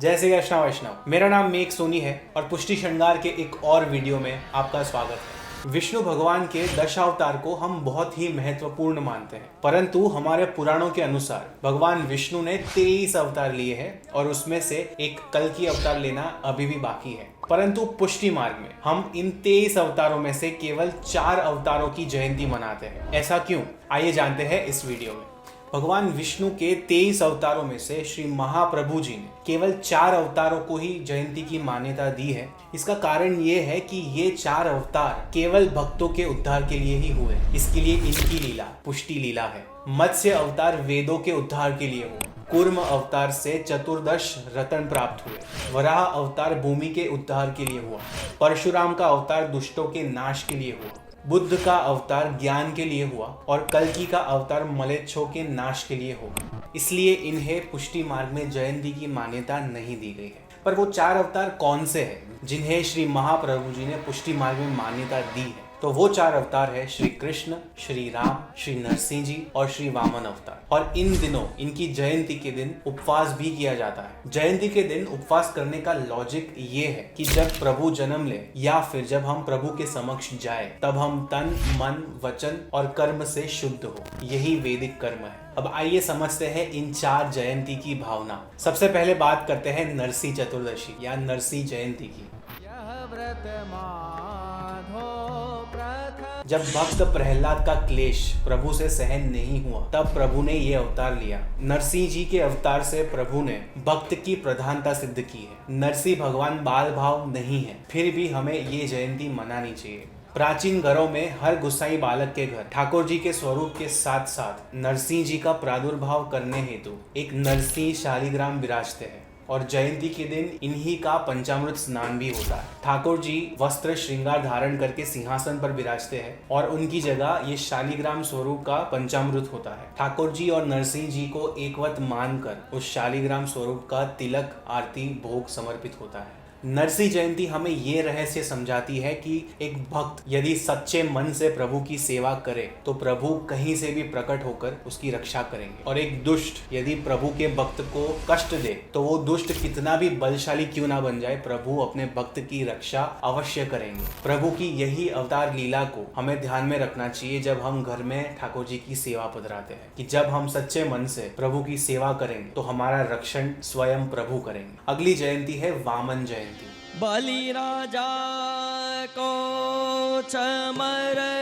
जय श्री कृष्णा वैष्णव। मेरा नाम मेघ सोनी है और पुष्टि श्रृंगार के एक और वीडियो में आपका स्वागत है। विष्णु भगवान के दशावतार को हम बहुत ही महत्वपूर्ण मानते हैं, परंतु हमारे पुराणों के अनुसार भगवान विष्णु ने 23 अवतार लिए हैं और उसमें से एक कल्कि अवतार लेना अभी भी बाकी है। परंतु पुष्टि मार्ग में हम इन 23 अवतारों में से केवल 4 अवतारों की जयंती मनाते हैं। ऐसा क्यों? आइए जानते हैं इस वीडियो में। भगवान विष्णु के 23 अवतारों में से श्री महाप्रभु जी ने केवल 4 अवतारों को ही जयंती की मान्यता दी है। इसका कारण ये है कि ये 4 अवतार केवल भक्तों के उद्धार के लिए ही हुए। इसके लिए इनकी लीला पुष्टि लीला है। मत्स्य अवतार वेदों के उद्धार के लिए हुआ। कूर्म अवतार से चतुर्दश रत्न प्राप्त हुए। वराह अवतार भूमि के उद्धार के लिए हुआ। परशुराम का अवतार दुष्टों के नाश के लिए हुआ। बुद्ध का अवतार ज्ञान के लिए हुआ और कल्कि का अवतार मलेच्छों के नाश के लिए होगा। इसलिए इन्हें पुष्टि मार्ग में जयंती की मान्यता नहीं दी गई है। पर वो 4 अवतार कौन से हैं जिन्हें श्री महाप्रभु जी ने पुष्टि मार्ग में मान्यता दी है? तो वो 4 अवतार है श्री कृष्ण, श्री राम, श्री नरसिंह जी और श्री वामन अवतार। और इन दिनों इनकी जयंती के दिन उपवास भी किया जाता है। जयंती के दिन उपवास करने का लॉजिक ये है कि जब प्रभु जन्म ले या फिर जब हम प्रभु के समक्ष जाए तब हम तन, मन, वचन और कर्म से शुद्ध हो। यही वैदिक कर्म है। अब आइए समझते हैं इन 4 जयंती की भावना। सबसे पहले बात करते हैं नरसी चतुर्दशी या नरसी जयंती की। जब भक्त प्रहलाद का क्लेश प्रभु से सहन नहीं हुआ तब प्रभु ने ये अवतार लिया। नरसिंह जी के अवतार से प्रभु ने भक्त की प्रधानता सिद्ध की है। नरसिंह भगवान बाल भाव नहीं है, फिर भी हमें ये जयंती मनानी चाहिए। प्राचीन घरों में हर गुस्साई बालक के घर ठाकुर जी के स्वरूप के साथ साथ नरसिंह जी का प्रादुर्भाव करने हेतु एक नरसिंह शालिग्राम विराजते हैं और जयंती के दिन इन्हीं का पंचामृत स्नान भी होता है। ठाकुर जी वस्त्र श्रृंगार धारण करके सिंहासन पर विराजते हैं और उनकी जगह ये शालिग्राम स्वरूप का पंचामृत होता है। ठाकुर जी और नरसिंह जी को एकवत मानकर उस शालिग्राम स्वरूप का तिलक, आरती, भोग समर्पित होता है। नरसिंह जयंती हमें ये रहस्य समझाती है कि एक भक्त यदि सच्चे मन से प्रभु की सेवा करे तो प्रभु कहीं से भी प्रकट होकर उसकी रक्षा करेंगे। और एक दुष्ट यदि प्रभु के भक्त को कष्ट दे तो वो दुष्ट कितना भी बलशाली क्यों ना बन जाए, प्रभु अपने भक्त की रक्षा अवश्य करेंगे। प्रभु की यही अवतार लीला को हमें ध्यान में रखना चाहिए जब हम घर में ठाकुर जी की सेवा पधराते हैं कि जब हम सच्चे मन से प्रभु की सेवा करेंगे तो हमारा रक्षण स्वयं प्रभु करेंगे। अगली जयंती है वामन जयंती। बलि राजा को समर्पण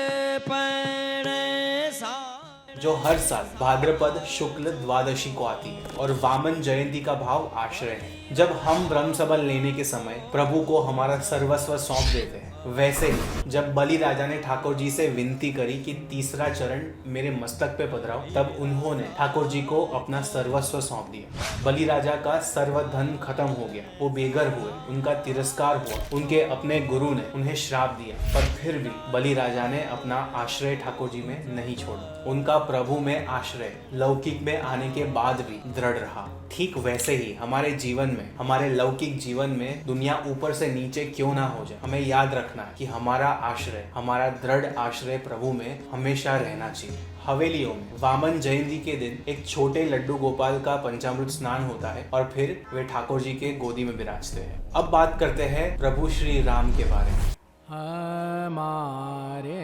जो हर साल भाद्रपद शुक्ल द्वादशी को आती है और वामन जयंती का भाव आश्रय है। जब हम ब्रह्म सबल लेने के समय प्रभु को हमारा सर्वस्व सौंप देते हैं, वैसे ही जब बलि राजा ने ठाकुर जी से विनती करी कि तीसरा चरण मेरे मस्तक पे पधराओ, तब उन्होंने ठाकुर जी को अपना सर्वस्व सौंप दिया। बलि राजा का सर्वधन खत्म हो गया, वो बेघर हुए, उनका तिरस्कार हुआ, उनके अपने गुरु ने उन्हें श्राप दिया, पर फिर भी बलि राजा ने अपना आश्रय ठाकुर जी में नहीं छोड़ा। उनका प्रभु में आश्रय लौकिक में आने के बाद भी दृढ़ रहा। ठीक वैसे ही हमारे जीवन में, हमारे लौकिक जीवन में दुनिया ऊपर से नीचे क्यों ना हो जाए, हमें याद रखना है कि हमारा आश्रय, हमारा दृढ़ आश्रय प्रभु में हमेशा रहना चाहिए। हवेलियों में वामन जयंती के दिन एक छोटे लड्डू गोपाल का पंचामृत स्नान होता है और फिर वे ठाकुर जी के गोदी में विराजते हैं। अब बात करते हैं प्रभु श्री राम के बारे में। हमारे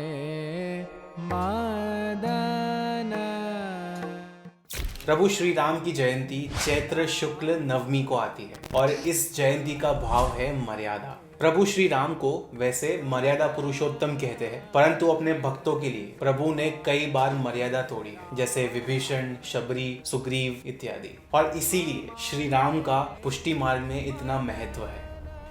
मदन। प्रभु श्री राम की जयंती चैत्र शुक्ल नवमी को आती है और इस जयंती का भाव है मर्यादा। प्रभु श्री राम को वैसे मर्यादा पुरुषोत्तम कहते हैं, परंतु अपने भक्तों के लिए प्रभु ने कई बार मर्यादा तोड़ी है, जैसे विभीषण, शबरी, सुग्रीव इत्यादि। और इसीलिए श्री राम का पुष्टि मार्ग में इतना महत्व है।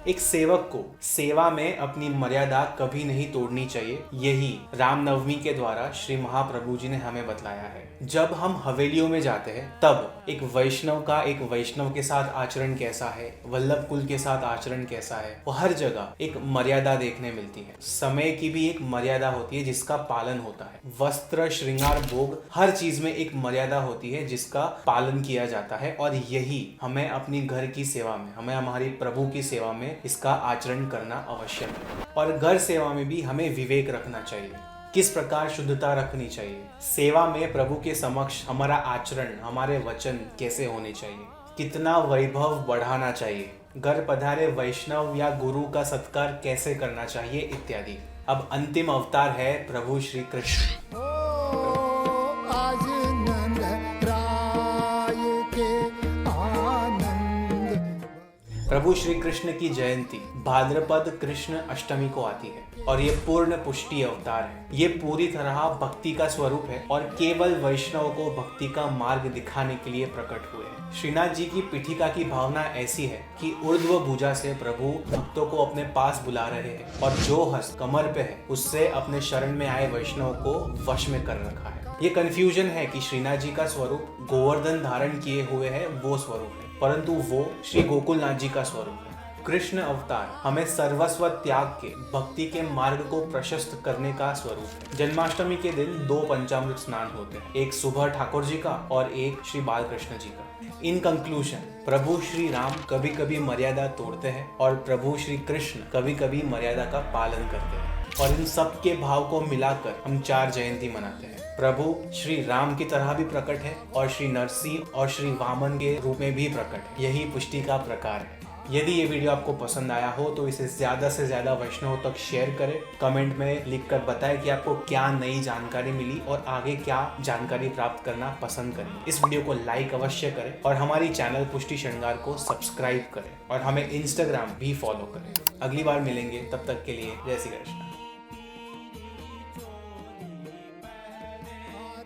एक सेवक को सेवा में अपनी मर्यादा कभी नहीं तोड़नी चाहिए। यही रामनवमी के द्वारा श्री महाप्रभु जी ने हमें बतलाया है। जब हम हवेलियों में जाते हैं तब एक वैष्णव का एक वैष्णव के साथ आचरण कैसा है, वल्लभ कुल के साथ आचरण कैसा है, वो हर जगह एक मर्यादा देखने मिलती है। समय की भी एक मर्यादा होती है जिसका पालन होता है। वस्त्र, श्रृंगार, भोग, हर चीज में एक मर्यादा होती है जिसका पालन किया जाता है। और यही हमें अपनी घर की सेवा में, हमें हमारी प्रभु की सेवा में इसका आचरण करना आवश्यक है। और घर सेवा में भी हमें विवेक रखना चाहिए, किस प्रकार शुद्धता रखनी चाहिए, सेवा में प्रभु के समक्ष हमारा आचरण, हमारे वचन कैसे होने चाहिए। कितना वैभव बढ़ाना चाहिए, घर पधारे वैष्णव या गुरु का सत्कार कैसे करना चाहिए इत्यादि। अब अंतिम अवतार है प्रभु श्री कृष्ण। आज नंद राय के आनंद। प्रभु श्री कृष्ण की जयंती भाद्रपद कृष्ण अष्टमी को आती है और ये पूर्ण पुष्टि अवतार है। ये पूरी तरह भक्ति का स्वरूप है और केवल वैष्णव को भक्ति का मार्ग दिखाने के लिए प्रकट हुए हैं। श्रीनाथ जी की पीठिका की भावना ऐसी है कि ऊर्ध्व भुजा से प्रभु भक्तों को अपने पास बुला रहे हैं और जो हस्त कमर पे है उससे अपने शरण में आए वैष्णव को वश में कर रखा है। ये कंफ्यूजन है कि श्रीनाथ जी का स्वरूप गोवर्धन धारण किए हुए है वो स्वरूप है, परंतु वो श्री गोकुलनाथ जी का स्वरूप है। कृष्ण अवतार हमें सर्वस्व त्याग के भक्ति के मार्ग को प्रशस्त करने का स्वरूप है। जन्माष्टमी के दिन 2 पंचामृत स्नान होते हैं, एक सुबह ठाकुर जी का और एक श्री बालकृष्ण जी का। इन कंक्लूजन प्रभु श्री राम कभी कभी मर्यादा तोड़ते हैं और प्रभु श्री कृष्ण कभी कभी मर्यादा का पालन करते हैं, और इन सब के भाव को मिलाकर हम 4 जयंती मनाते हैं। प्रभु श्री राम की तरह भी प्रकट है और श्री नरसिंह और श्री वामन के रूप में भी प्रकट है। यही पुष्टि का प्रकार है। यदि ये वीडियो आपको पसंद आया हो तो इसे ज़्यादा से ज़्यादा वैष्णव तक शेयर करें। कमेंट में लिखकर बताएं कि आपको क्या नई जानकारी मिली और आगे क्या जानकारी प्राप्त करना पसंद करें। इस वीडियो को लाइक अवश्य करें और हमारी चैनल पुष्टि श्रृंगार को सब्सक्राइब करें और हमें इंस्टाग्राम भी फॉलो करें। अगली बार मिलेंगे, तब तक के लिए जय श्री कृष्ण।